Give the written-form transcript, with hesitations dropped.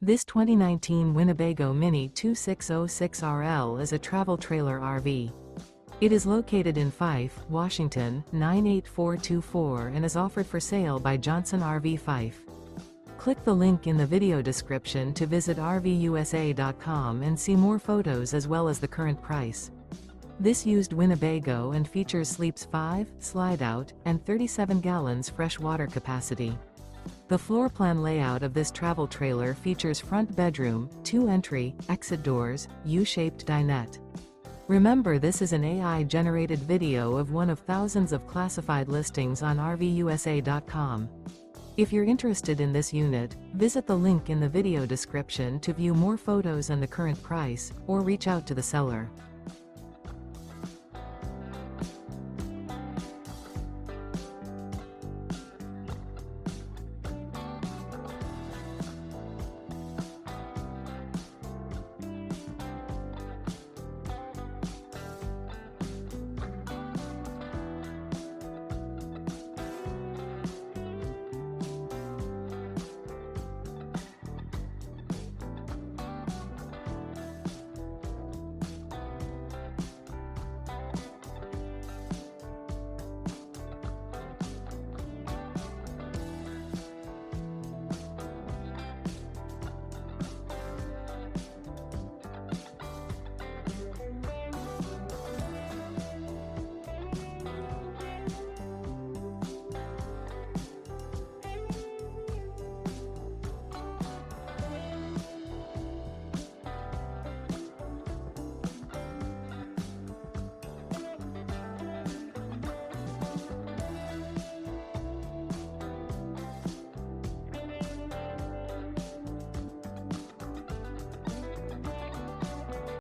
This 2019 Winnebago Minnie 2606RL is a travel trailer RV. It is located in Fife, Washington, 98424 and is offered for sale by Johnson RV Fife. Click the link in the video description to visit RVUSA.com and see more photos as well as the current price. This used Winnebago and features sleeps 5, slide-out, and 37 gallons fresh water capacity. The floor plan layout of this travel trailer features front bedroom, 2 entry, exit doors, U-shaped dinette. Remember, this is an AI-generated video of one of thousands of classified listings on RVUSA.com. If you're interested in this unit, visit the link in the video description to view more photos and the current price, or reach out to the seller.